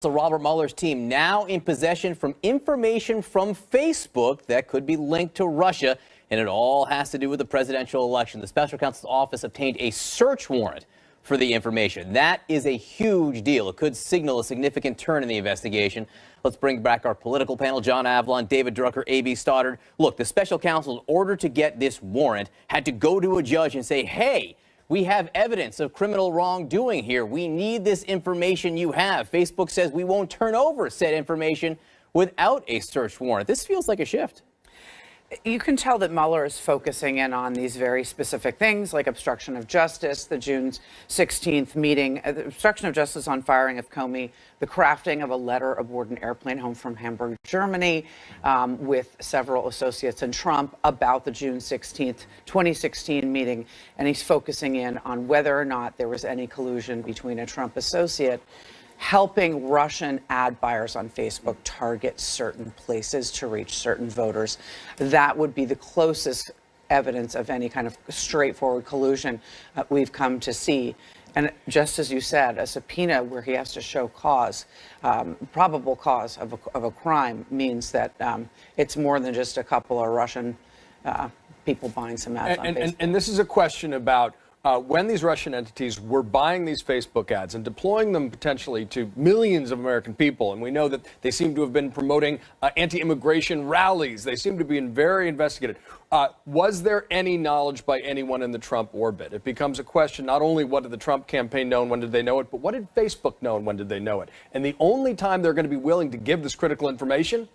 So Robert Mueller's team now in possession from information from Facebook that could be linked to Russia, and it all has to do with the presidential election. The special counsel's office obtained a search warrant for the information. That is a huge deal. It could signal a significant turn in the investigation. Let's bring back our political panel, John Avlon, David Drucker, A.B. Stoddard. Look, the special counsel, in order to get this warrant, had to go to a judge and say, hey, we have evidence of criminal wrongdoing here. We need this information you have. Facebook says we won't turn over said information without a search warrant. This feels like a shift. You can tell that Mueller is focusing in on these very specific things like obstruction of justice, the June 16th meeting, the obstruction of justice on firing of Comey, the crafting of a letter aboard an airplane home from Hamburg, Germany, with several associates and Trump about the June 16th, 2016 meeting. And he's focusing in on whether or not there was any collusion between a Trump associate helping Russian ad buyers on Facebook target certain places to reach certain voters. That would be the closest evidence of any kind of straightforward collusion we've come to see. And just as you said, a subpoena where he has to show cause, probable cause of a crime, means that it's more than just a couple of Russian people buying some ads on Facebook. And this is a question about when these Russian entities were buying these Facebook ads and deploying them potentially to millions of American people, and we know that they seem to have been promoting anti-immigration rallies. They seem to be very investigated. Was there any knowledge by anyone in the Trump orbit? It becomes a question, not only what did the Trump campaign know and when did they know it, but what did Facebook know and when did they know it? And the only time they're going to be willing to give this critical information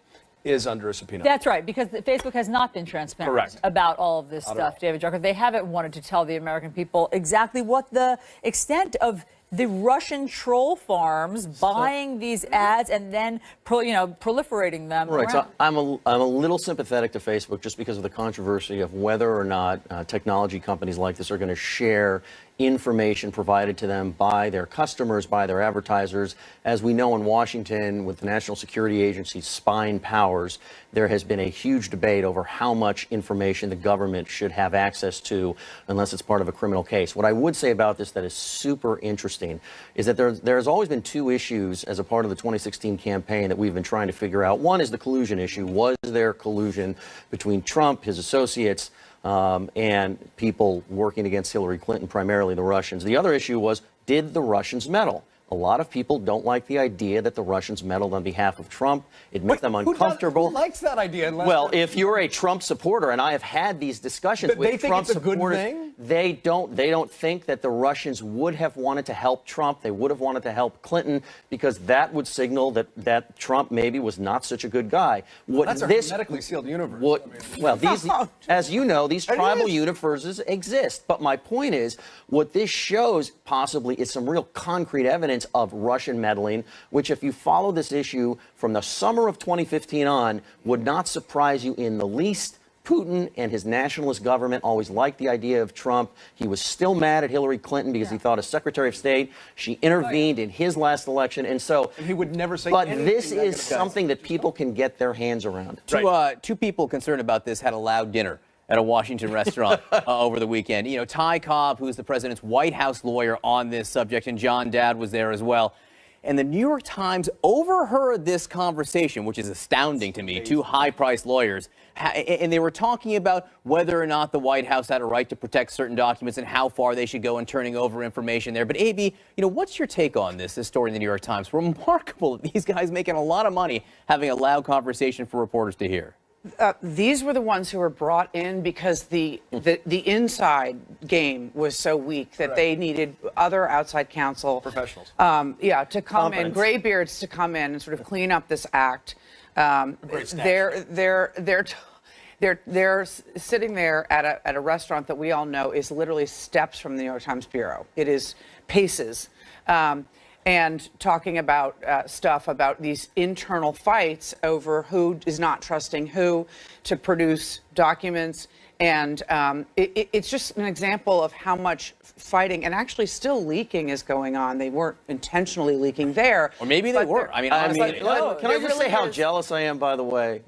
is under a subpoena. That's right, because Facebook has not been transparent about all of this stuff, David Drucker. They haven't wanted to tell the American people exactly what the extent of the Russian troll farms buying these ads and then, proliferating them. Right. So I'm a little sympathetic to Facebook just because of the controversy of whether or not technology companies like this are going to share information provided to them by their customers, by their advertisers. As we know in Washington, with the National Security Agency's spying powers, there has been a huge debate over how much information the government should have access to unless it's part of a criminal case. What I would say about this that is super interesting is that there's always been two issues as a part of the 2016 campaign that we've been trying to figure out. One is the collusion issue. Was there collusion between Trump, his associates, and people working against Hillary Clinton, primarily the Russians? The other issue was, did the Russians meddle? A lot of people don't like the idea that the Russians meddled on behalf of Trump. It makes them uncomfortable. Who likes that idea? Well, if you're a Trump supporter, and I have had these discussions with Trump supporters, they don't think that the Russians would have wanted to help Trump. They would have wanted to help Clinton because that would signal that Trump maybe was not such a good guy. That's a hermetically sealed universe. Well, these, as you know, these tribal universes exist. But my point is, what this shows possibly is some real concrete evidence of Russian meddling, which, if you follow this issue from the summer of 2015 on, would not surprise you in the least. Putin and his nationalist government always liked the idea of Trump. He was still mad at Hillary Clinton because he thought as Secretary of State, she intervened in his last election. And so, and he would never say but this is something that people can get their hands around. Two people concerned about this had a loud dinner at a Washington restaurant over the weekend. You know, Ty Cobb, who's the president's White House lawyer on this subject, and John Dad was there as well. And the New York Times overheard this conversation, which is astounding to me, two high-priced lawyers, and they were talking about whether or not the White House had a right to protect certain documents and how far they should go in turning over information there. But, A.B., what's your take on this story in the New York Times? Remarkable. These guys making a lot of money having a loud conversation for reporters to hear. These were the ones who were brought in because the inside game was so weak that they needed other outside counsel professionals. To come in, graybeards to come in and sort of clean up this act. They're sitting there at a restaurant that we all know is literally steps from the New York Times bureau. It is paces. And talking about stuff about these internal fights over who is not trusting who to produce documents. And it's just an example of how much fighting and actually still leaking is going on. They weren't intentionally leaking there. Or maybe they were. Can I just say how jealous I am, by the way?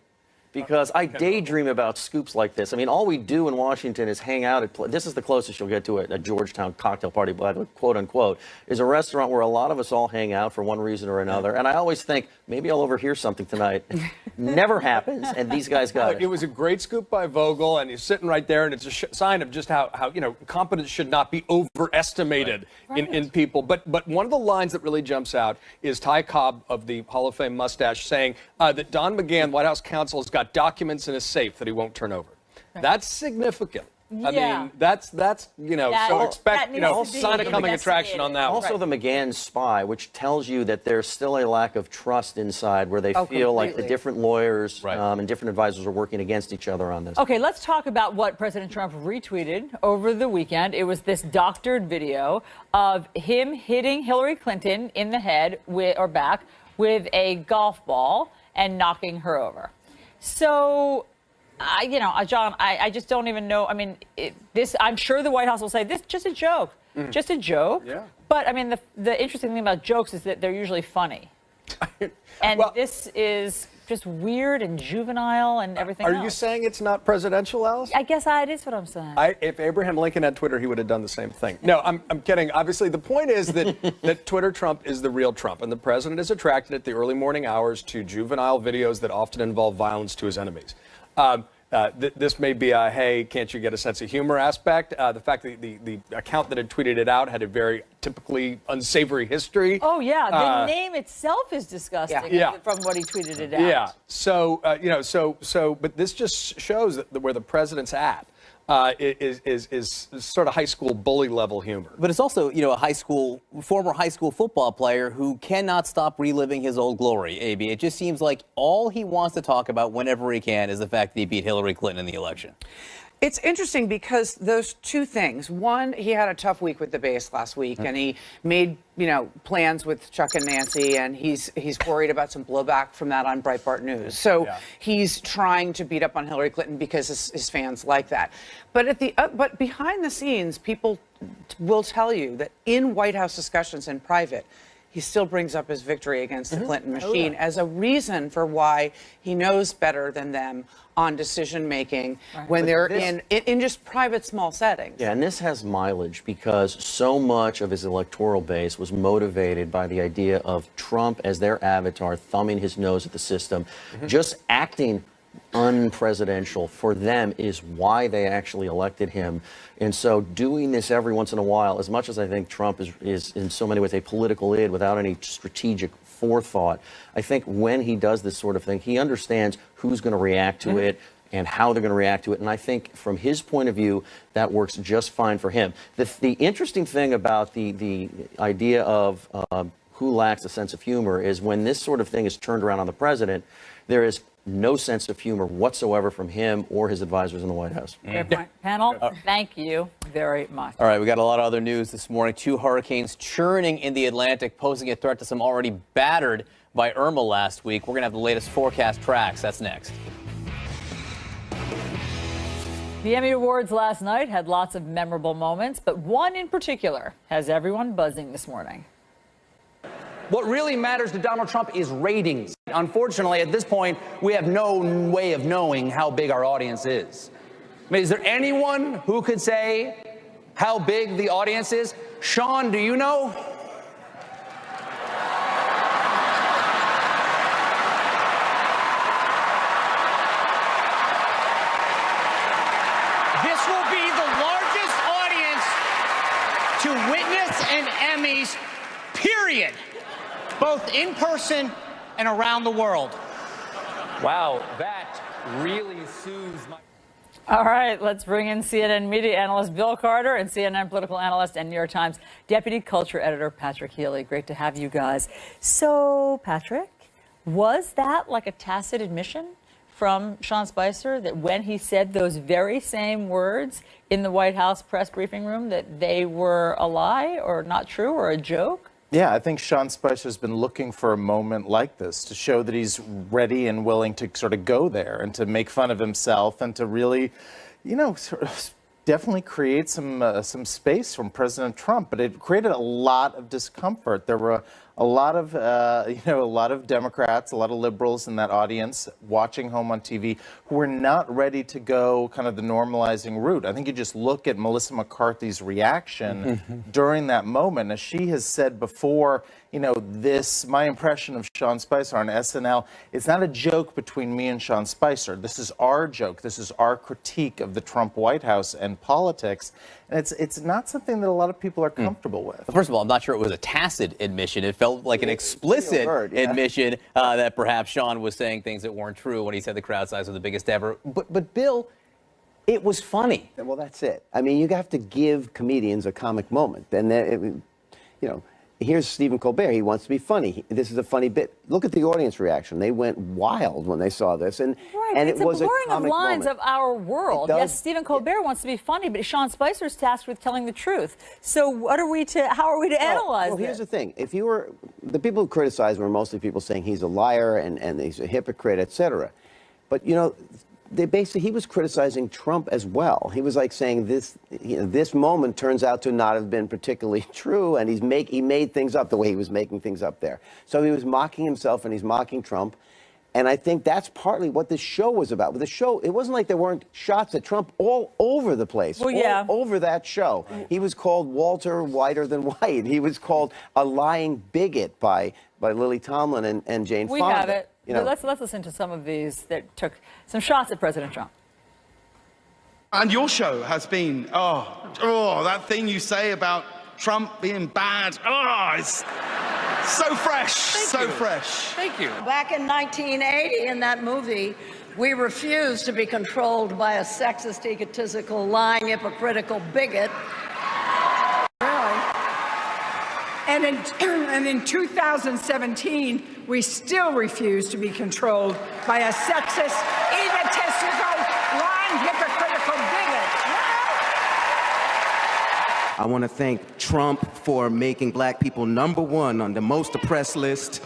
because I daydream about scoops like this. I mean, all we do in Washington is hang out at, this is the closest you'll get to a Georgetown cocktail party, quote unquote, is a restaurant where a lot of us all hang out for one reason or another. And I always think, maybe I'll overhear something tonight. Never happens, and these guys got it. It was a great scoop by Vogel, and he's sitting right there, and it's a sign of just how competence should not be overestimated in people. But one of the lines that really jumps out is Ty Cobb of the Hall of Fame mustache saying that Don McGahn, White House counsel, has got documents in a safe that he won't turn over. That's significant. I mean, that's so expect sign of coming attraction on that one. Also, the McGahn spy, which tells you that there's still a lack of trust inside, where they feel like the different lawyers and different advisors are working against each other on this. Okay, let's talk about what President Trump retweeted over the weekend. It was this doctored video of him hitting Hillary Clinton in the head or back with a golf ball and knocking her over. So, John, I just don't even know. I mean, I'm sure the White House will say this is just a joke, just a joke. Yeah. But I mean, the interesting thing about jokes is that they're usually funny, and this is just weird and juvenile and everything else. Are you saying it's not presidential, Alice? I guess it is what I'm saying. If Abraham Lincoln had Twitter, he would have done the same thing. No, I'm kidding. Obviously, the point is that Twitter Trump is the real Trump, and the president is attracted at the early morning hours to juvenile videos that often involve violence to his enemies. This may be a, hey, can't you get a sense of humor aspect? The fact that the account that had tweeted it out had a very typically unsavory history. Oh, yeah. The name itself is disgusting from what he tweeted it out. Yeah. So, but this just shows that where the president's at. Is sort of high school bully level humor. But it's also, a former high school football player who cannot stop reliving his old glory, AB. It just seems like all he wants to talk about whenever he can is the fact that he beat Hillary Clinton in the election. It's interesting because those two things. One, he had a tough week with the base last week, and he made, plans with Chuck and Nancy, and he's worried about some blowback from that on Breitbart News. So he's trying to beat up on Hillary Clinton because his fans like that. But but behind the scenes, people will tell you that in White House discussions in private, he still brings up his victory against the Clinton machine as a reason for why he knows better than them on decision making when they're in just private small settings. Yeah, and this has mileage because so much of his electoral base was motivated by the idea of Trump as their avatar, thumbing his nose at the system, just acting unpresidential for them is why they actually elected him. And so doing this every once in a while, as much as I think Trump is in so many ways a political id without any strategic forethought, I think when he does this sort of thing, he understands who's going to react to it and how they're going to react to it. And I think from his point of view, that works just fine for him. The interesting thing about the idea of who lacks a sense of humor is when this sort of thing is turned around on the president, there is no sense of humor whatsoever from him or his advisors in the White House. Fair point. Panel, thank you very much. All right, we got a lot of other news this morning. 2 hurricanes churning in the Atlantic, posing a threat to some already battered by Irma last week. We're going to have the latest forecast tracks. That's next. The Emmy Awards last night had lots of memorable moments, but one in particular has everyone buzzing this morning. What really matters to Donald Trump is ratings. Unfortunately, at this point, we have no way of knowing how big our audience is. I mean, is there anyone who could say how big the audience is? Sean, do you know? This will be the largest audience to witness an Emmys, period. Both in person and around the world. Wow, that really soothes my... All right, let's bring in CNN media analyst Bill Carter and CNN political analyst and New York Times deputy culture editor Patrick Healy. Great to have you guys. So, Patrick, was that like a tacit admission from Sean Spicer that when he said those very same words in the White House press briefing room that they were a lie or not true or a joke? Yeah, I think Sean Spicer's been looking for a moment like this to show that he's ready and willing to sort of go there and to make fun of himself and to really, sort of definitely create some space from President Trump. But it created a lot of discomfort. There were a lot of a lot of Democrats, a lot of liberals in that audience watching home on TV who are not ready to go kind of the normalizing route. I think you just look at Melissa McCarthy's reaction during that moment, as she has said before. My impression of Sean Spicer on SNL, it's not a joke between me and Sean Spicer. This is our joke. This is our critique of the Trump White House and politics. And it's not something that a lot of people are comfortable with. First of all, I'm not sure it was a tacit admission. It felt like an explicit admission that perhaps Sean was saying things that weren't true when he said the crowd size was the biggest ever. But Bill, it was funny. Well, that's it. I mean, you have to give comedians a comic moment. And, here's Stephen Colbert. He wants to be funny. This is a funny bit. Look at the audience reaction. They went wild when they saw this. And it's it was a blurring of lines moment. of our world. Yes, Stephen Colbert wants to be funny, but Sean Spicer's tasked with telling the truth. So how are we to analyze Well, this? here's the thing. The people who criticized were mostly people saying he's a liar and he's a hypocrite, etc. But, he was criticizing Trump as well. He was like saying this moment turns out to not have been particularly true, and he made things up the way he was making things up there. So he was mocking himself and he's mocking Trump. And I think that's partly what this show was about. With the show, it wasn't like there weren't shots at Trump all over the place, all over that show. He was called Walter Whiter Than White. He was called a lying bigot by Lily Tomlin and Jane Fonda. We have it. Let's listen to some of these that took some shots at President Trump. And your show has been, that thing you say about Trump being bad, it's so fresh, fresh. Thank you. Back in 1980, in that movie, we refused to be controlled by a sexist, egotistical, lying, hypocritical bigot. And in 2017, we still refuse to be controlled by a sexist, egotistical, lying, hypocritical bigot. I want to thank Trump for making black people #1 on the most oppressed list.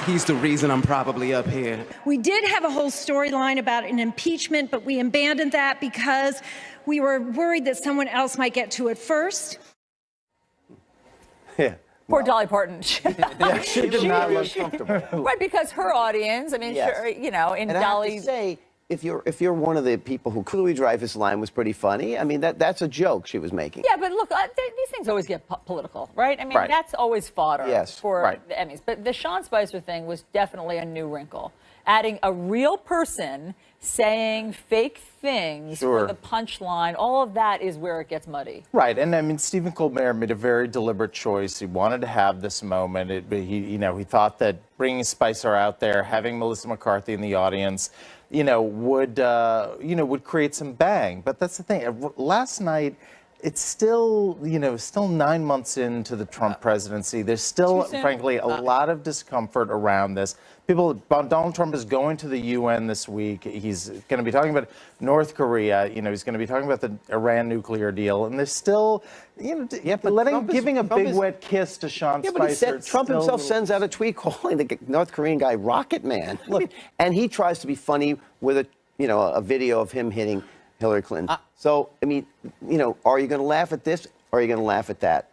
He's the reason I'm probably up here. We did have a whole storyline about an impeachment, but we abandoned that because we were worried that someone else might get to it first. Yeah. Poor Dolly Parton. She did not look comfortable. Right, because her audience, sure, in and Dolly. I have to say, if you're one of the people who Louis Dreyfus' line was pretty funny, that's a joke she was making. Yeah, but look, these things always get political, right? That's always fodder for the Emmys. But the Sean Spicer thing was definitely a new wrinkle. Adding a real person saying fake things for the punchline, all of that is where it gets muddy. Right, and Stephen Colbert made a very deliberate choice. He wanted to have this moment. He thought that bringing Spicer out there, having Melissa McCarthy in the audience, would create some bang. But that's the thing. Last night, it's still, still 9 months into the Trump presidency. There's still, frankly, a lot of discomfort around this. Donald Trump is going to the UN this week. He's going to be talking about North Korea. He's going to be talking about the Iran nuclear deal. And there's still, giving a big wet kiss to Sean Spicer. But Trump himself sends out a tweet calling the North Korean guy Rocket Man. Look, and he tries to be funny with a video of him hitting Hillary Clinton. So, are you going to laugh at this or are you going to laugh at that?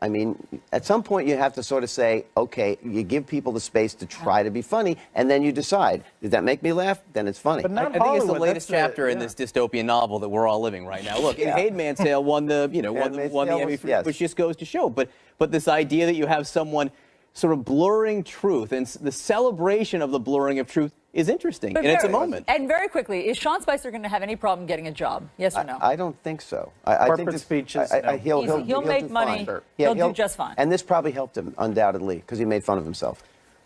At some point you have to sort of say, okay, you give people the space to try to be funny, and then you decide, did that make me laugh? Then it's funny. But I think it's the latest chapter in this dystopian novel that we're all living right now. Look, Handmaid's Tale won the Emmy, which just goes to show. But this idea that you have someone sort of blurring truth, and the celebration of the blurring of truth is interesting, and it's a moment. And very quickly, is Sean Spicer going to have any problem getting a job? Yes or no? I don't think so. I think speeches. He'll make money. He'll do just fine. And this probably helped him, undoubtedly, because he made fun of himself.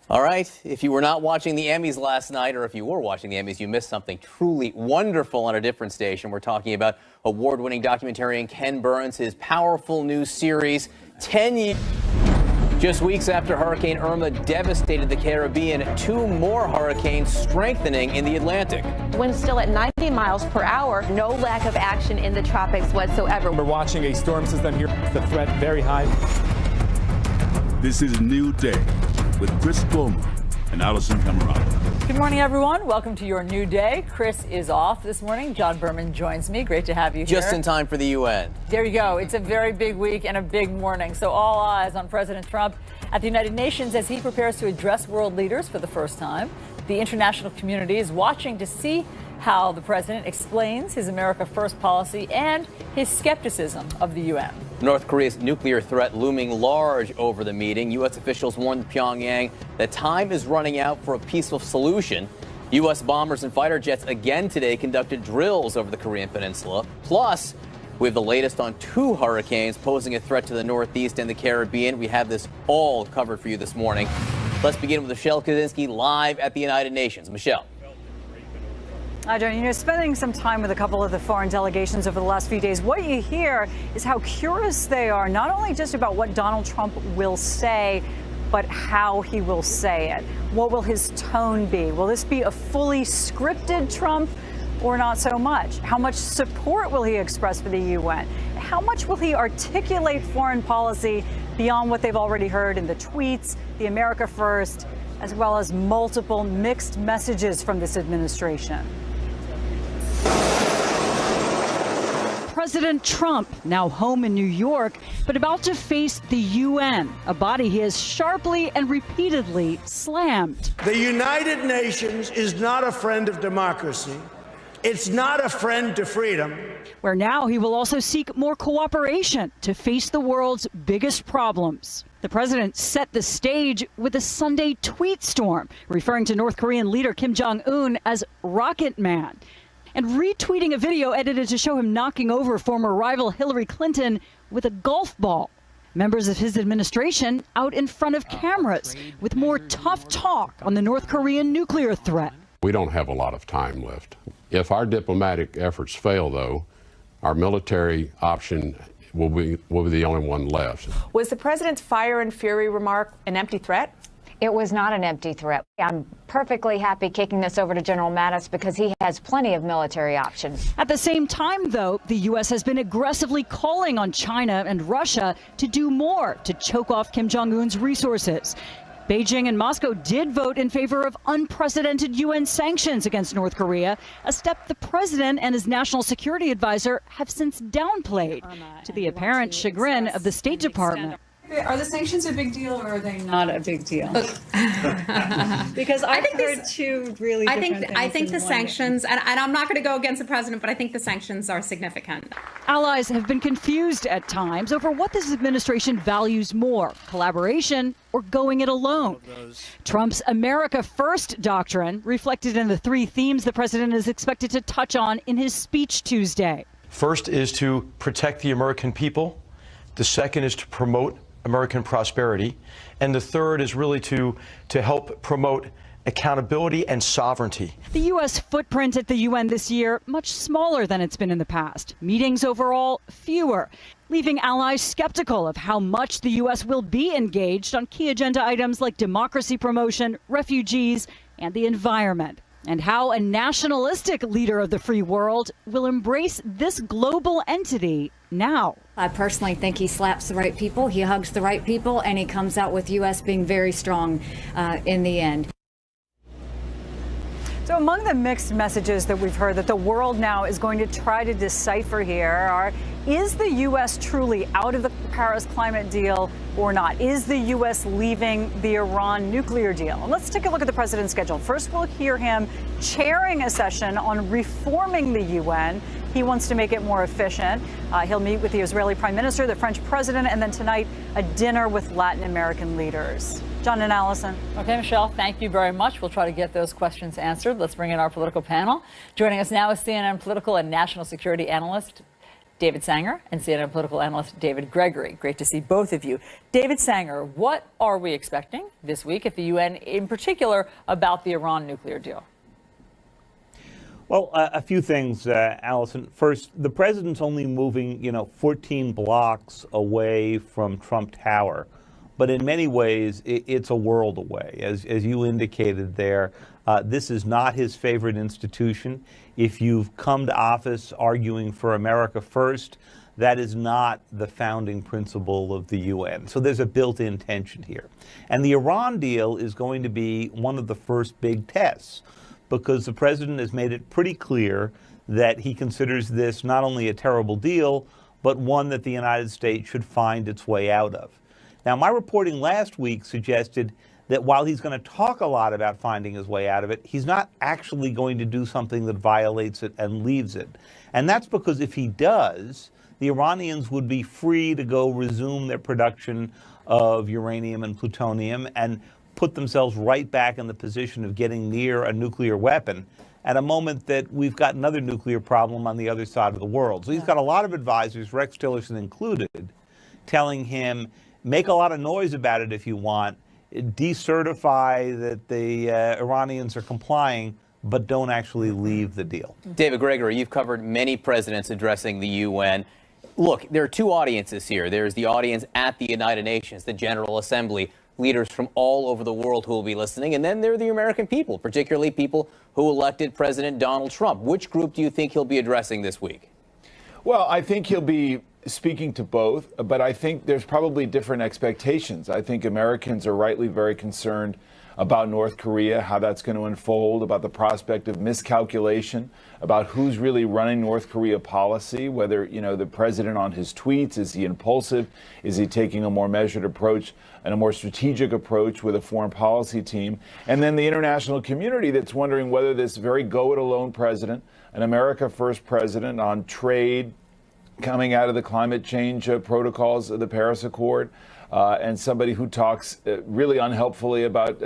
All right. If you were not watching the Emmys last night, or if you were watching the Emmys, you missed something truly wonderful on a different station. We're talking about award-winning documentarian Ken Burns, his powerful new series, 10 Years. Just weeks after Hurricane Irma devastated the Caribbean, 2 more hurricanes strengthening in the Atlantic. Winds still at 90 miles per hour. No lack of action in the tropics whatsoever. We're watching a storm system here. The threat very high. This is New Day with Chris Bowman and Allison Camerata. Good morning, everyone. Welcome to your new day. Chris is off this morning. John Berman joins me. Great to have you here. Just in time for the UN. There you go. It's a very big week and a big morning. So all eyes on President Trump at the United Nations as he prepares to address world leaders for the first time. The international community is watching to see how the president explains his America First policy and his skepticism of the UN. North Korea's nuclear threat looming large over the meeting. U.S. officials warned Pyongyang that time is running out for a peaceful solution. U.S. bombers and fighter jets again today conducted drills over the Korean peninsula. Plus, we have the latest on 2 hurricanes posing a threat to the Northeast and the Caribbean. We have this all covered for you this morning. Let's begin with Michelle Kaczynski live at the United Nations. Michelle. Hi, John. Spending some time with a couple of the foreign delegations over the last few days, what you hear is how curious they are, not only just about what Donald Trump will say, but how he will say it. What will his tone be? Will this be a fully scripted Trump or not so much? How much support will he express for the UN? How much will he articulate foreign policy beyond what they've already heard in the tweets, the America First, as well as multiple mixed messages from this administration? President Trump, now home in New York, but about to face the UN, a body he has sharply and repeatedly slammed. The United Nations is not a friend of democracy. It's not a friend to freedom. Where now he will also seek more cooperation to face the world's biggest problems. The president set the stage with a Sunday tweet storm, referring to North Korean leader Kim Jong-un as Rocket Man, and retweeting a video edited to show him knocking over former rival Hillary Clinton with a golf ball. Members of his administration out in front of cameras with more tough talk on the North Korean nuclear threat. We don't have a lot of time left. If our diplomatic efforts fail, though, our military option will be the only one left. Was the president's fire and fury remark an empty threat? It was not an empty threat. I'm perfectly happy kicking this over to General Mattis because he has plenty of military options. At the same time, though, the U.S. has been aggressively calling on China and Russia to do more to choke off Kim Jong-un's resources. Beijing and Moscow did vote in favor of unprecedented UN sanctions against North Korea, a step the president and his national security advisor have since downplayed, to the apparent chagrin of the State Department. Are the sanctions a big deal, or are they not a big deal? Because I've heard two really different things. I think the sanctions, and I'm not going to go against the president, but I think the sanctions are significant. Allies have been confused at times over what this administration values more, collaboration or going it alone. Trump's America First doctrine reflected in the 3 themes the president is expected to touch on in his speech Tuesday. First is to protect the American people. The second is to promote American prosperity. And the third is really to help promote accountability and sovereignty. The U.S. footprint at the UN this year, much smaller than it's been in the past. Meetings overall, fewer, leaving allies skeptical of how much the U.S. will be engaged on key agenda items like democracy promotion, refugees, and the environment. And how a nationalistic leader of the free world will embrace this global entity now. I personally think he slaps the right people, he hugs the right people, and he comes out with U.S. being very strong in the end. So among the mixed messages that we've heard that the world now is going to try to decipher here are, is the U.S. truly out of the Paris climate deal or not? Is the U.S. leaving the Iran nuclear deal? And let's take a look at the president's schedule. First, we'll hear him chairing a session on reforming the UN. He wants to make it more efficient. He'll meet with the Israeli prime minister, the French president, and then tonight, a dinner with Latin American leaders. John and Allison. Okay, Michelle, thank you very much. We'll try to get those questions answered. Let's bring in our political panel. Joining us now is CNN political and national security analyst David Sanger and CNN political analyst David Gregory. Great to see both of you. David Sanger, what are we expecting this week at the UN, in particular about the Iran nuclear deal? Well, a few things, Allison. First, the president's only moving, 14 blocks away from Trump Tower. But in many ways, it's a world away. As you indicated there, this is not his favorite institution. If you've come to office arguing for America First, That is not the founding principle of the UN. So there's a built-in tension here. And the Iran deal is going to be one of the first big tests, because the president has made it pretty clear that he considers this not only a terrible deal, but one that the United States should find its way out of. Now, my reporting last week suggested that while he's going to talk a lot about finding his way out of it, he's not actually going to do something that violates it and leaves it. And that's because if he does, the Iranians would be free to go resume their production of uranium and plutonium and put themselves right back in the position of getting near a nuclear weapon at a moment that we've got another nuclear problem on the other side of the world. So he's got a lot of advisors, Rex Tillerson included, telling him, make a lot of noise about it if you want, decertify that the Iranians are complying, but don't actually leave the deal. David Gregory, you've covered many presidents addressing the UN. Look, there are two audiences here. There's the audience at the United Nations, the General Assembly, leaders from all over the world who will be listening. And then there are the American people, particularly people who elected President Donald Trump. Which group do you think he'll be addressing this week? Well, I think he'll be speaking to both, but I think there's probably different expectations. I think Americans are rightly very concerned about North Korea, how that's going to unfold, about the prospect of miscalculation, about who's really running North Korea policy, whether, the president on his tweets, is he impulsive? Is he taking a more measured approach and a more strategic approach with a foreign policy team? And then the international community that's wondering whether this very go-it-alone president, an America First president on trade, coming out of the climate change protocols of the Paris Accord, and somebody who talks really unhelpfully about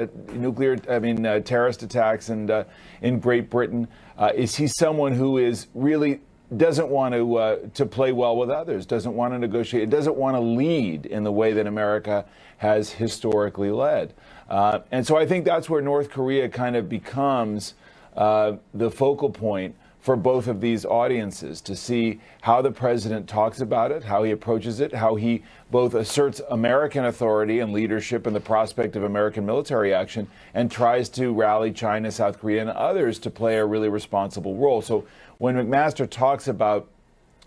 terrorist attacks and in Great Britain. Is he someone who is really doesn't want to play well with others, doesn't want to negotiate, doesn't want to lead in the way that America has historically led? And so I think that's where North Korea kind of becomes the focal point for both of these audiences, to see how the president talks about it, how he approaches it, how he both asserts American authority and leadership and the prospect of American military action, and tries to rally China, South Korea, and others to play a really responsible role. So when McMaster talks about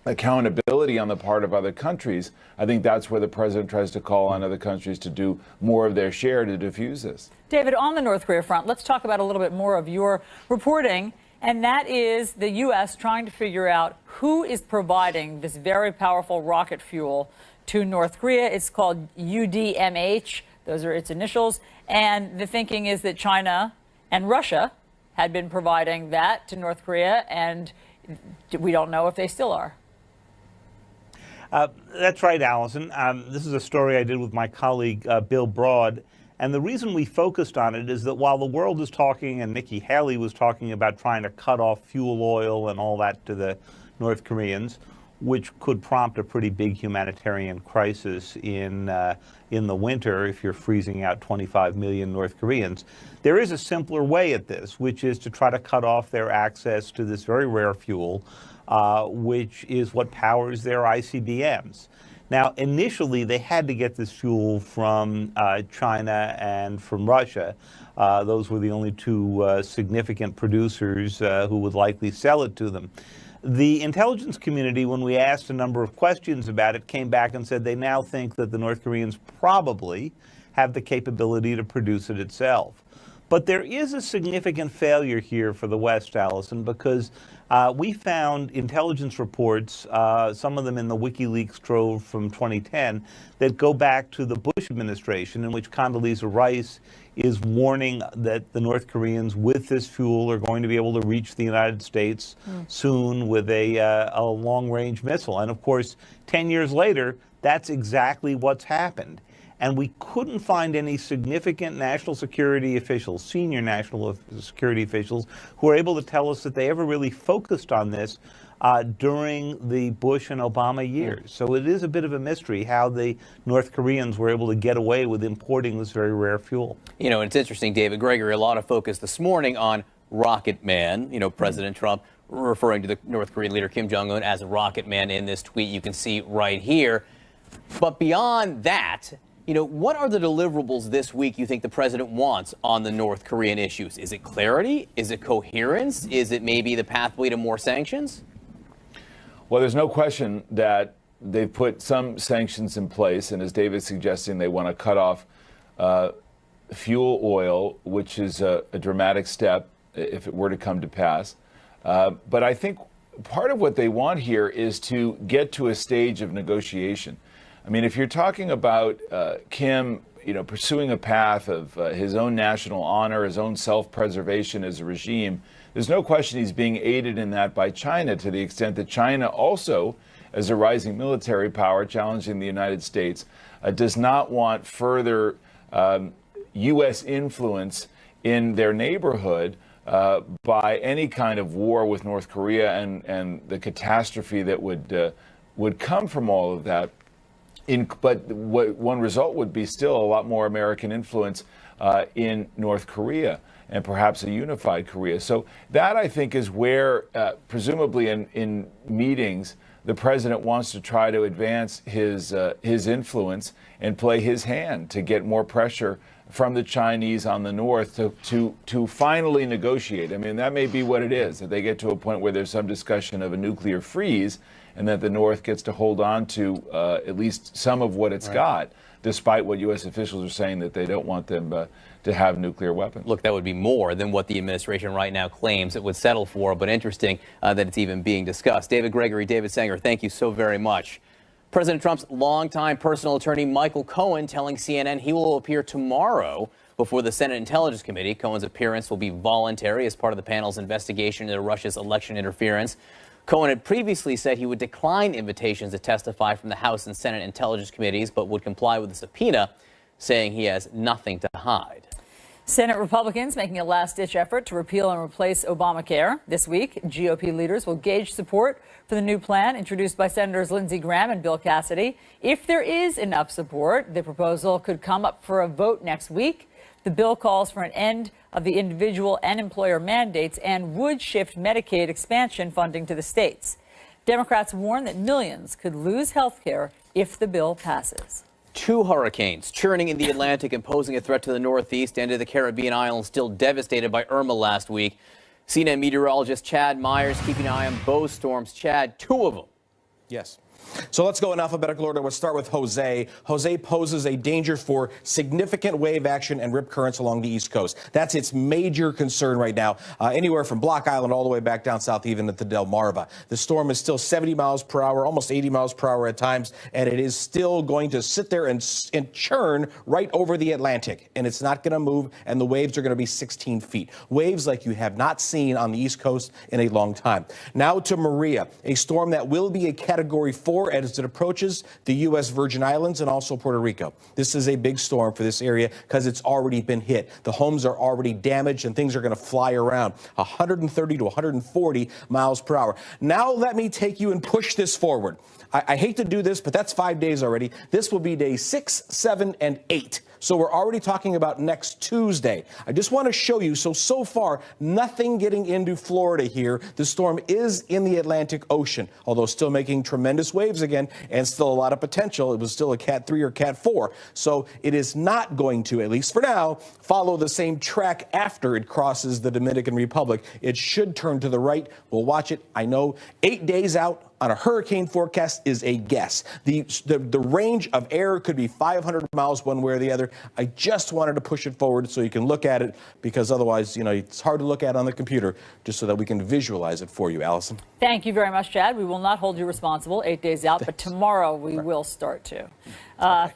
accountability on the part of other countries, I think that's where the president tries to call on other countries to do more of their share to diffuse this. David, on the North Korea front, let's talk about a little bit more of your reporting. And that is the U.S. trying to figure out who is providing this very powerful rocket fuel to North Korea. It's called UDMH. Those are its initials. And the thinking is that China and Russia had been providing that to North Korea, and we don't know if they still are. That's right, Allison. This is a story I did with my colleague, Bill Broad. And the reason we focused on it is that while the world is talking, and Nikki Haley was talking about trying to cut off fuel oil and all that to the North Koreans, which could prompt a pretty big humanitarian crisis in the winter if you're freezing out 25 million North Koreans, there is a simpler way at this, which is to try to cut off their access to this very rare fuel, which is what powers their ICBMs. Now, initially, they had to get this fuel from China and from Russia. Those were the only two significant producers who would likely sell it to them. The intelligence community, when we asked a number of questions about it, came back and said they now think that the North Koreans probably have the capability to produce it itself. But there is a significant failure here for the West, Allison, because we found intelligence reports, some of them in the WikiLeaks trove from 2010, that go back to the Bush administration, in which Condoleezza Rice is warning that the North Koreans with this fuel are going to be able to reach the United States soon with a long-range missile. And of course, 10 years later, that's exactly what's happened. And we couldn't find any significant national security officials, senior national security officials, who are able to tell us that they ever really focused on this during the Bush and Obama years. So it is a bit of a mystery how the North Koreans were able to get away with importing this very rare fuel. You know, it's interesting, David Gregory, a lot of focus this morning on Rocket Man, President Trump referring to the North Korean leader Kim Jong-un as a Rocket Man in this tweet you can see right here. But beyond that, what are the deliverables this week you think the president wants on the North Korean issues? Is it clarity? Is it coherence? Is it maybe the pathway to more sanctions? Well, there's no question that they've put some sanctions in place, and as David's suggesting, they want to cut off fuel oil, which is a dramatic step if it were to come to pass. But I think part of what they want here is to get to a stage of negotiation. I mean, if you're talking about Kim, pursuing a path of his own national honor, his own self-preservation as a regime, there's no question he's being aided in that by China, to the extent that China also, as a rising military power challenging the United States, does not want further U.S. influence in their neighborhood by any kind of war with North Korea and the catastrophe that would come from all of that. But one result would be still a lot more American influence in North Korea, and perhaps a unified Korea. So that, I think, is where, presumably in meetings, the president wants to try to advance his influence and play his hand to get more pressure from the Chinese on the north to finally negotiate. I mean, that may be what it is, that they get to a point where there's some discussion of a nuclear freeze, and that the North gets to hold on to at least some of what it's got, despite what U.S. officials are saying that they don't want them to have nuclear weapons. Look, that would be more than what the administration right now claims it would settle for, but interesting that it's even being discussed. David Gregory, David Sanger, thank you so very much. President Trump's longtime personal attorney, Michael Cohen, telling CNN he will appear tomorrow before the Senate Intelligence Committee. Cohen's appearance will be voluntary as part of the panel's investigation into Russia's election interference. Cohen had previously said he would decline invitations to testify from the House and Senate Intelligence Committees, but would comply with the subpoena, saying he has nothing to hide. Senate Republicans making a last-ditch effort to repeal and replace Obamacare. This week, GOP leaders will gauge support for the new plan introduced by Senators Lindsey Graham and Bill Cassidy. If there is enough support, the proposal could come up for a vote next week. The bill calls for an end of the individual and employer mandates and would shift Medicaid expansion funding to the states. Democrats warn that millions could lose health care if the bill passes. 2 hurricanes churning in the Atlantic and posing a threat to the Northeast and to the Caribbean islands, still devastated by Irma last week. CNN meteorologist Chad Myers keeping an eye on both storms. Chad, 2 of them. Yes. So let's go in alphabetical order. We'll start with Jose. Jose poses a danger for significant wave action and rip currents along the East Coast. That's its major concern right now, anywhere from Block Island all the way back down south, even at the Delmarva. The storm is still 70 miles per hour, almost 80 miles per hour at times, and it is still going to sit there and churn right over the Atlantic. And it's not going to move, and the waves are going to be 16 feet. Waves like you have not seen on the East Coast in a long time. Now to Maria, a storm that will be a Category 4 as it approaches the U.S. Virgin Islands and also Puerto Rico. This is a big storm for this area because it's already been hit. The homes are already damaged and things are going to fly around 130 to 140 miles per hour. Now let me take you and push this forward. I hate to do this, but that's 5 days already. This will be day 6, 7, and 8. So we're already talking about next Tuesday. I just want to show you, so far, nothing getting into Florida here. The storm is in the Atlantic Ocean, although still making tremendous waves again and still a lot of potential. It was still a Cat 3 or Cat 4. So it is not going to, at least for now, follow the same track after it crosses the Dominican Republic. It should turn to the right. We'll watch it. I know 8 days out on a hurricane forecast is a guess. The range of error could be 500 miles one way or the other. I just wanted to push it forward so you can look at it, because otherwise, it's hard to look at on the computer, just so that we can visualize it for you. Allison. Thank you very much, Chad. We will not hold you responsible 8 days out, but tomorrow we will start to.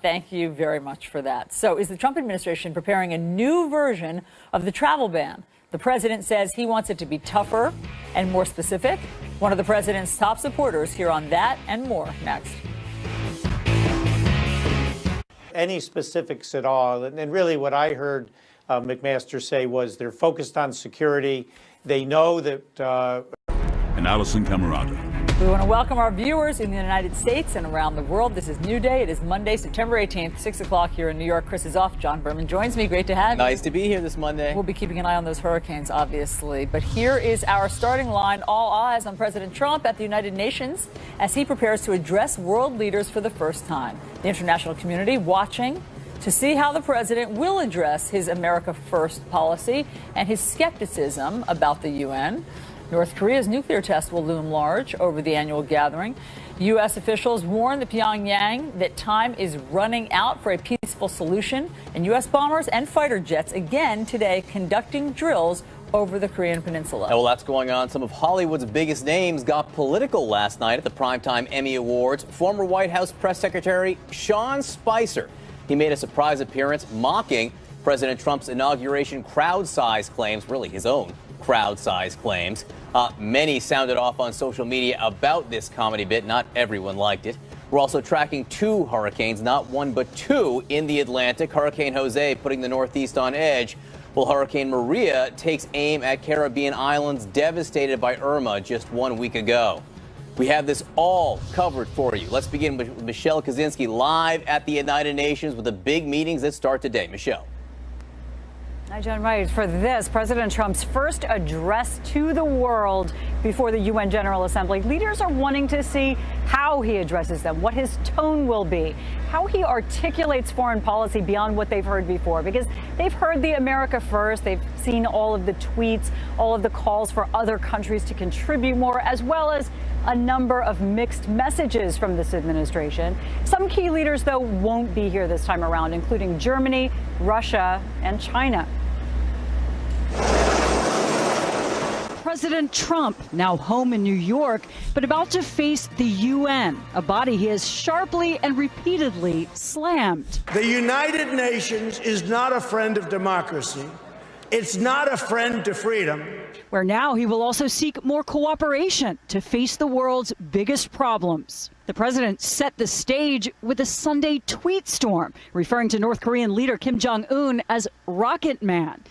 Thank you very much for that. So is the Trump administration preparing a new version of the travel ban? The president says he wants it to be tougher and more specific. One of the president's top supporters here on that and more next. Any specifics at all? And really what I heard McMaster say was they're focused on security. They know that... And Allison Camerata. We want to welcome our viewers in the United States and around the world. This is New Day. It is Monday, September 18th, 6 o'clock here in New York. Chris is off. John Berman joins me. Great to have you. Nice to be here this Monday. We'll be keeping an eye on those hurricanes, obviously. But here is our starting line. All eyes on President Trump at the United Nations as he prepares to address world leaders for the first time. The international community watching to see how the president will address his America First policy and his skepticism about the UN. North Korea's nuclear test will loom large over the annual gathering. U.S. officials warn the Pyongyang that time is running out for a peaceful solution, and U.S. bombers and fighter jets again today conducting drills over the Korean peninsula. Well, that's going on. Some of Hollywood's biggest names got political last night at the Primetime Emmy Awards. Former White House Press Secretary Sean Spicer, he made a surprise appearance mocking President Trump's inauguration crowd-size claims, really his own crowd-size claims. Many sounded off on social media about this comedy bit. Not everyone liked it. We're also tracking two hurricanes, not one but two, in the Atlantic. Hurricane Jose putting the Northeast on edge, while Hurricane Maria takes aim at Caribbean islands devastated by Irma just 1 week ago. We have this all covered for you. Let's begin with Michelle Kaczynski live at the United Nations with the big meetings that start today. Michelle. Hi, John. Right. For this, President Trump's first address to the world before the UN General Assembly, leaders are wanting to see how he addresses them, what his tone will be, how he articulates foreign policy beyond what they've heard before, because they've heard the America First. They've seen all of the tweets, all of the calls for other countries to contribute more, as well as a number of mixed messages from this administration. Some key leaders, though, won't be here this time around, including Germany, Russia, and China. President Trump, now home in New York, but about to face the UN, a body he has sharply and repeatedly slammed. The United Nations is not a friend of democracy. It's not a friend to freedom. Where now he will also seek more cooperation to face the world's biggest problems. The president set the stage with a Sunday tweet storm, referring to North Korean leader Kim Jong-un as Rocket Man,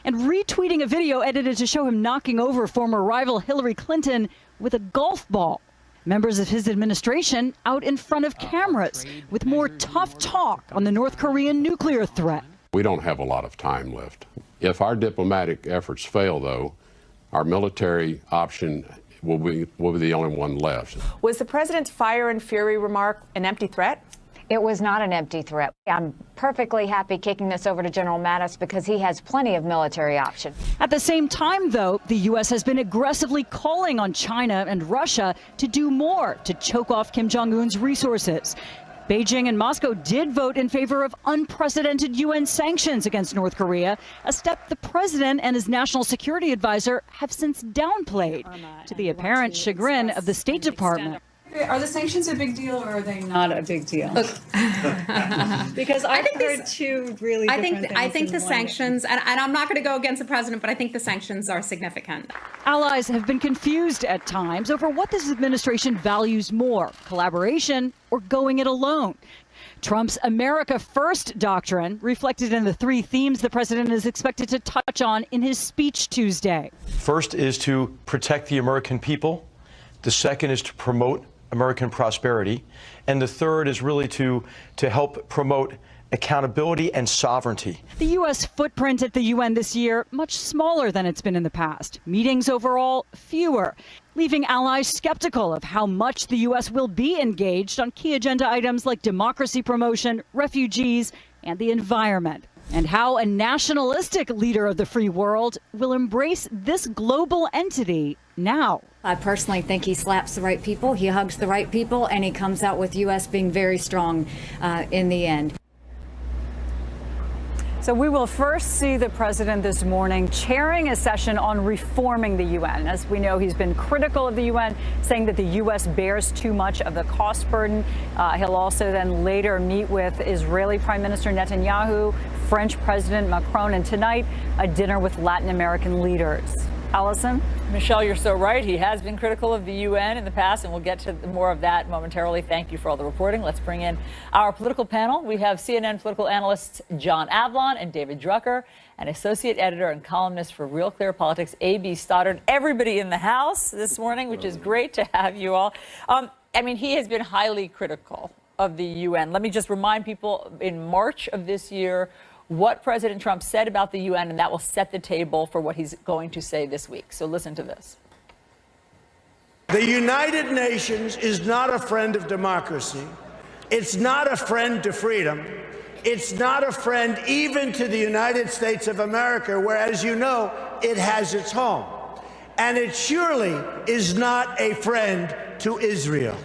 and retweeting a video edited to show him knocking over former rival Hillary Clinton with a golf ball. Members of his administration out in front of cameras with more tough talk on the North Korean nuclear threat. We don't have a lot of time left. If our diplomatic efforts fail, though, our military option will be the only one left. Was the president's fire and fury remark an empty threat? It was not an empty threat. I'm perfectly happy kicking this over to General Mattis because he has plenty of military option. At the same time, though, the U.S. has been aggressively calling on China and Russia to do more to choke off Kim Jong-un's resources. Beijing and Moscow did vote in favor of unprecedented UN sanctions against North Korea, a step the president and his national security advisor have since downplayed, to the apparent chagrin of the State Department. Are the sanctions a big deal or are they not a big deal? Because I've heard two really different things. I think the sanctions, and I'm not going to go against the president, but I think the sanctions are significant. Allies have been confused at times over what this administration values more, collaboration or going it alone. Trump's America First doctrine reflected in the three themes the president is expected to touch on in his speech Tuesday. First is to protect the American people. The second is to promote American prosperity. And the third is really to help promote accountability and sovereignty. The U.S. footprint at the UN this year, much smaller than it's been in the past. Meetings overall, fewer, leaving allies skeptical of how much the U.S. will be engaged on key agenda items like democracy promotion, refugees, and the environment. And how a nationalistic leader of the free world will embrace this global entity now. I personally think he slaps the right people, he hugs the right people, and he comes out with U.S. being very strong in the end. So we will first see the president this morning chairing a session on reforming the UN. As we know, he's been critical of the UN, saying that the U.S. bears too much of the cost burden. He'll also then later meet with Israeli Prime Minister Netanyahu, French President Macron, and tonight a dinner with Latin American leaders. Allison? Michelle, you're so right. He has been critical of the UN in the past, and we'll get to more of that momentarily. Thank you for all the reporting. Let's bring in our political panel. We have CNN political analysts John Avlon and David Drucker, and associate editor and columnist for Real Clear Politics, A.B. Stoddard. Everybody in the house this morning, which is great to have you all. I mean, he has been highly critical of the UN. Let me just remind people, in March of this year, what President Trump said about the UN, and that will set the table for what he's going to say this week. So listen to this. The United Nations is not a friend of democracy. It's not a friend to freedom. It's not a friend even to the United States of America, where, as you know, it has its home. and it surely is not a friend to Israel.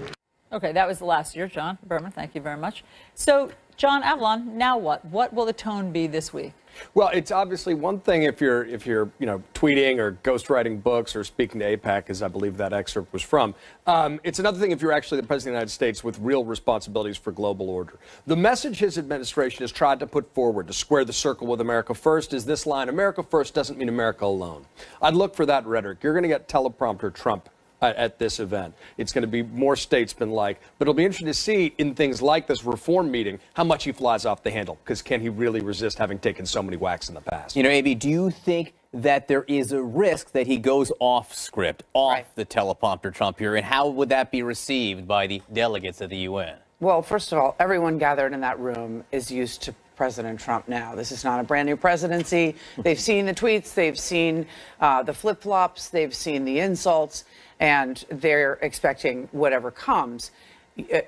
Okay, that was the last year, John Berman. Thank you very much. So, John Avalon, now what? What will the tone be this week? Well, it's obviously one thing if you're tweeting or ghostwriting books or speaking to AIPAC, as I believe that excerpt was from. It's another thing if you're actually the President of the United States with real responsibilities for global order. The message his administration has tried to put forward to square the circle with America first is this line: America first doesn't mean America alone. I'd look for that rhetoric. You're going to get teleprompter Trump at this event. It's going to be more statesman-like, but it'll be interesting to see in things like this reform meeting how much he flies off the handle, because can he really resist having taken so many whacks in the past? You know, AB, do you think that there is a risk that he goes off script, off the teleprompter Trump here, and how would that be received by the delegates at the UN? Well, first of all, everyone gathered in that room is used to President Trump now. This is not a brand new presidency. They've seen the tweets, they've seen the flip-flops, they've seen the insults, and they're expecting whatever comes.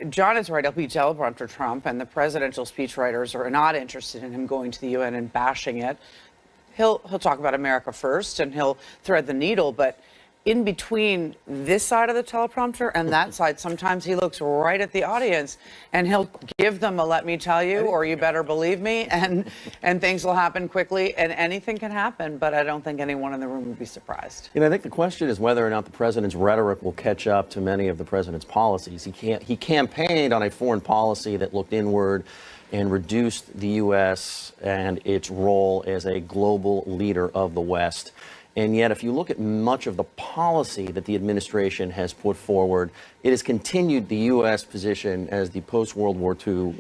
John is right, he'll be teleprompter Trump, and the presidential speechwriters are not interested in him going to the UN and bashing it. He'll talk about America first, and he'll thread the needle, but in between this side of the teleprompter and that side, sometimes he looks right at the audience and he'll give them a "let me tell you" or "you better believe me," and things will happen quickly, and anything can happen, but I don't think anyone in the room would be surprised. You know, I think the question is whether or not the president's rhetoric will catch up to many of the president's policies. He campaigned on a foreign policy that looked inward and reduced the U.S. and its role as a global leader of the West. And yet, if you look at much of the policy that the administration has put forward, it has continued the U.S. position as the post-World War II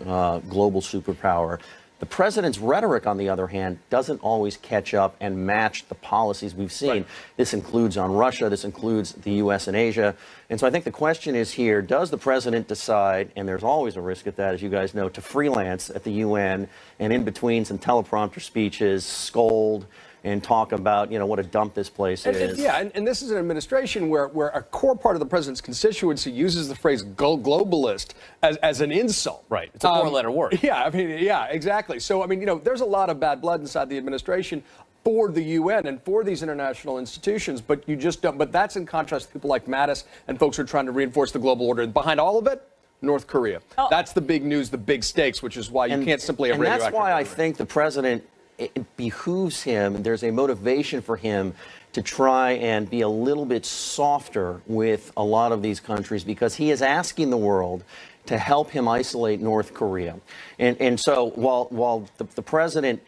global superpower. The president's rhetoric, on the other hand, doesn't always catch up and match the policies we've seen. Right. This includes on Russia. This includes the U.S. and Asia. And so I think the question is here, does the president decide, and there's always a risk at that, as you guys know, to freelance at the UN and in between some teleprompter speeches, scold, and talk about, you know, what a dump this place is. And this is an administration where a core part of the president's constituency uses the phrase globalist as an insult. Right. It's a four-letter word. Yeah, exactly. So, I mean, you know, there's a lot of bad blood inside the administration for the UN and for these international institutions, but you just don't. But that's in contrast to people like Mattis and folks who are trying to reinforce the global order. And behind all of it, North Korea. Oh. That's the big news, the big stakes, which is why you can't simply have radioactive. And that's why I think the president, it behooves him, there's a motivation for him to try and be a little bit softer with a lot of these countries, because he is asking the world to help him isolate North Korea. And so while the president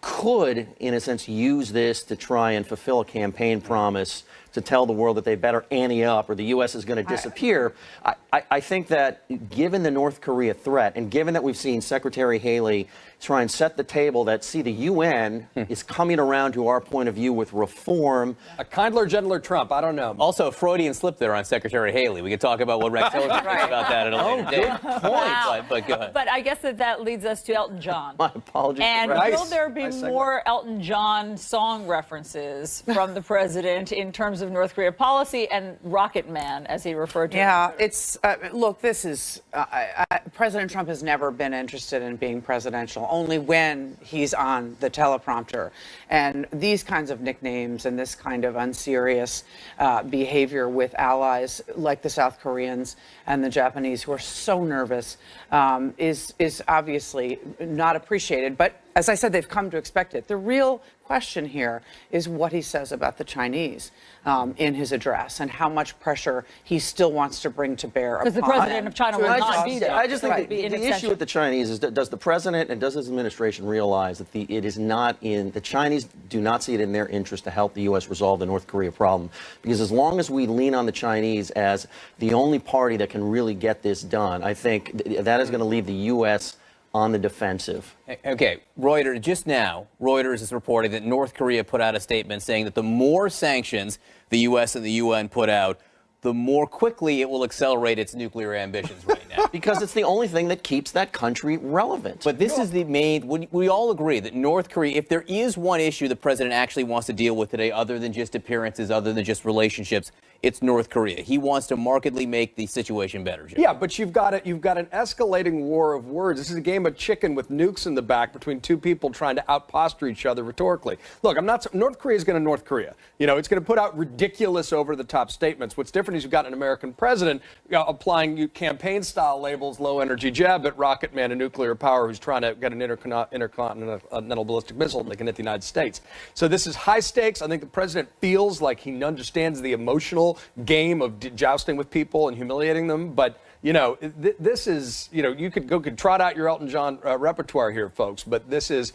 could, in a sense, use this to try and fulfill a campaign promise to tell the world that they better ante up or the U.S. is going to disappear, I think that given the North Korea threat and given that we've seen Secretary Haley try and set the table that, see, the UN is coming around to our point of view with reform. A kindler, gentler Trump, I don't know. Also, a Freudian slip there on Secretary Haley. We could talk about what Rex Tillerson thinks about that at a later date. Good point. Wow. But go ahead. But I guess that leads us to Elton John. My apologies. And will there be more Elton John song references from the president in terms of North Korea policy and Rocket Man, as he referred to him? Yeah, it's, look, this is, President Trump has never been interested in being presidential, only when he's on the teleprompter. And these kinds of nicknames and this kind of unserious behavior with allies like the South Koreans and the Japanese, who are so nervous, is obviously not appreciated. But as I said, they've come to expect it. The real question here is what he says about the Chinese in his address and how much pressure he still wants to bring to bear. Because the president of China will not be there. I just think the issue with the Chinese is, does the president and does his administration realize that it is not in, the Chinese do not see it in their interest to help the U.S. resolve the North Korea problem? Because as long as we lean on the Chinese as the only party that can really get this done, I think that is going to leave the U.S. on the defensive. Okay, Reuters, just now, Reuters is reporting that North Korea put out a statement saying that the more sanctions the U.S. and the UN put out, the more quickly it will accelerate its nuclear ambitions right now. because it's the only thing that keeps that country relevant. But this is the main, we all agree that North Korea, if there is one issue the president actually wants to deal with today, other than just appearances, other than just relationships, it's North Korea. He wants to markedly make the situation better. Jim. Yeah, but you've got an escalating war of words. This is a game of chicken with nukes in the back between two people trying to outposture each other rhetorically. Look, North Korea is going to North Korea. You know, it's going to put out ridiculous over-the-top statements. What's different is you've got an American president applying campaign-style labels, low-energy jab at rocket man and nuclear power, who's trying to get an intercontinental ballistic missile that can hit the United States. So this is high stakes. I think the president feels like he understands the emotional game of jousting with people and humiliating them. But, you know, this is, you know, you could trot out your Elton John repertoire here, folks, but this is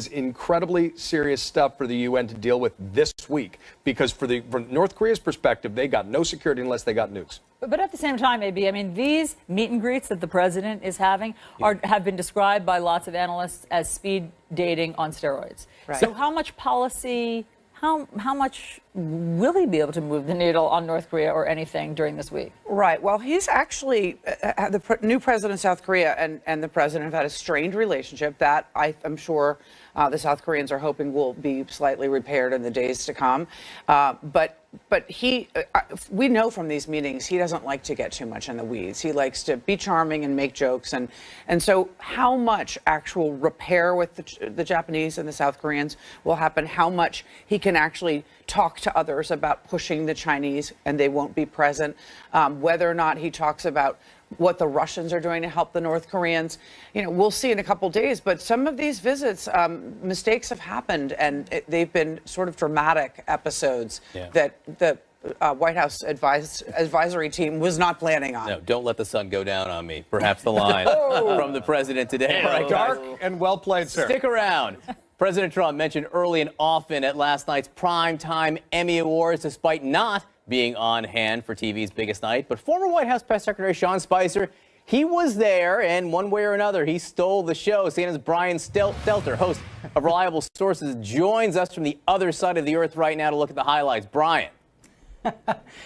incredibly serious stuff for the UN to deal with this week, because from North Korea's perspective, they got no security unless they got nukes. But at the same time, maybe, I mean, these meet and greets that the president is having have been described by lots of analysts as speed dating on steroids. Right. So how much policy, how much will he be able to move the needle on North Korea or anything during this week? Right. Well, he's actually, the new president of South Korea and the president have had a strained relationship that I'm sure the South Koreans are hoping will be slightly repaired in the days to come. But we know from these meetings, he doesn't like to get too much in the weeds. He likes to be charming and make jokes. And so how much actual repair with the Japanese and the South Koreans will happen, how much he can actually talk to others about pushing the Chinese and they won't be present, whether or not he talks about what the Russians are doing to help the North Koreans. You know, we'll see in a couple days, but some of these visits, mistakes have happened, and they've been sort of dramatic episodes that the White House advisory team was not planning on. No, don't let the sun go down on me. Perhaps the line from the president today. All right, dark and well played, sir. Stick around. President Trump mentioned early and often at last night's primetime Emmy Awards, despite not being on hand for TV's biggest night. But former White House Press Secretary Sean Spicer, he was there, and one way or another, he stole the show. CNN's Brian Stelter, host of Reliable Sources, joins us from the other side of the earth right now to look at the highlights. Brian.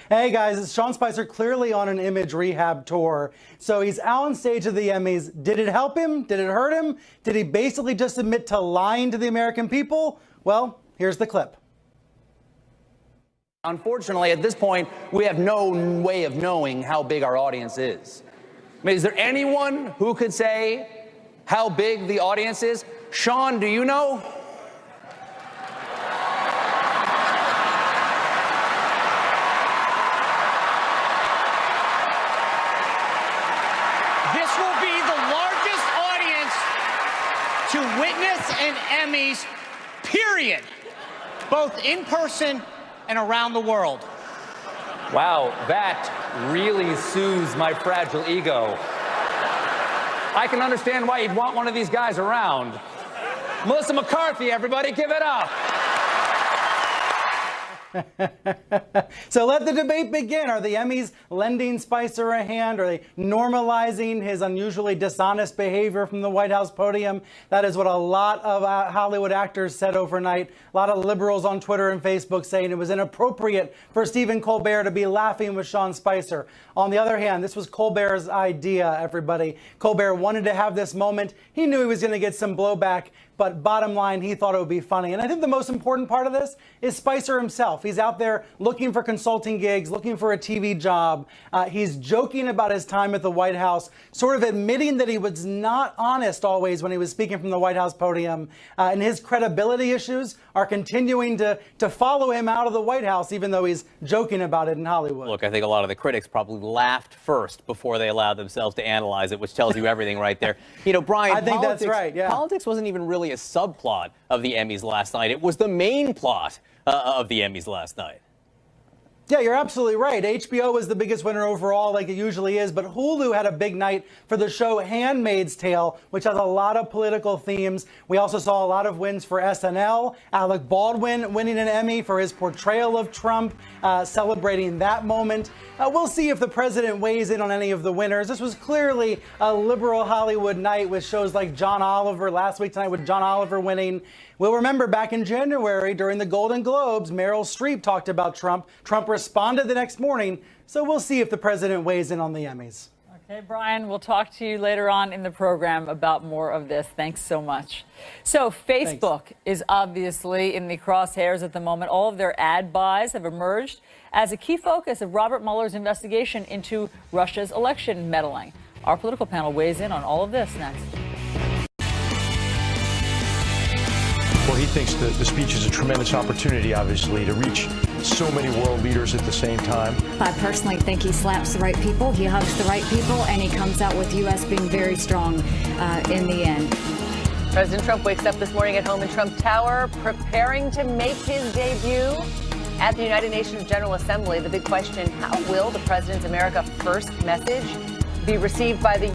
Hey guys, it's Sean Spicer, clearly on an image rehab tour. So he's out on stage at the Emmys. Did it help him? Did it hurt him? Did he basically just admit to lying to the American people? Well, here's the clip. Unfortunately, at this point, we have no way of knowing how big our audience is. I mean, is there anyone who could say how big the audience is? Sean, do you know? This will be the largest audience to witness an Emmys, period, both in person and around the world. Wow, that really soothes my fragile ego. I can understand why you'd want one of these guys around. Melissa McCarthy, everybody, give it up. So let the debate begin. Are the Emmys lending Spicer a hand? Are they normalizing his unusually dishonest behavior from the White House podium? That is what a lot of Hollywood actors said overnight. A lot of liberals on Twitter and Facebook saying it was inappropriate for Stephen Colbert to be laughing with Sean Spicer. On the other hand, this was Colbert's idea, everybody. Colbert wanted to have this moment. He knew he was going to get some blowback, but bottom line, he thought it would be funny. And I think the most important part of this is Spicer himself. He's out there looking for consulting gigs, looking for a TV job. He's joking about his time at the White House, sort of admitting that he was not honest always when he was speaking from the White House podium. And his credibility issues are continuing to follow him out of the White House, even though he's joking about it in Hollywood. Look, I think a lot of the critics probably laughed first before they allowed themselves to analyze it, which tells you everything right there. You know, Brian, I think that's right, yeah. Politics wasn't even really a subplot of the Emmys last night. It was the main plot of the Emmys last night. Yeah, you're absolutely right. HBO was the biggest winner overall, like it usually is, but Hulu had a big night for the show Handmaid's Tale, which has a lot of political themes. We also saw a lot of wins for SNL. Alec Baldwin winning an Emmy for his portrayal of Trump, celebrating that moment. We'll see if the president weighs in on any of the winners. This was clearly a liberal Hollywood night with shows like John Oliver, last week tonight with John Oliver winning. We'll remember back in January during the Golden Globes, Meryl Streep talked about Trump. Trump responded the next morning, so we'll see if the president weighs in on the Emmys. Okay, Brian, we'll talk to you later on in the program about more of this. Thanks so much. So Facebook is obviously in the crosshairs at the moment. All of their ad buys have emerged as a key focus of Robert Mueller's investigation into Russia's election meddling. Our political panel weighs in on all of this next. Well, he thinks that the speech is a tremendous opportunity, obviously, to reach so many world leaders at the same time. I personally think he slaps the right people, he hugs the right people, and he comes out with U.S. being very strong in the end. President Trump wakes up this morning at home in Trump Tower, preparing to make his debut at the United Nations General Assembly. The big question, how will the president's America First message be received by the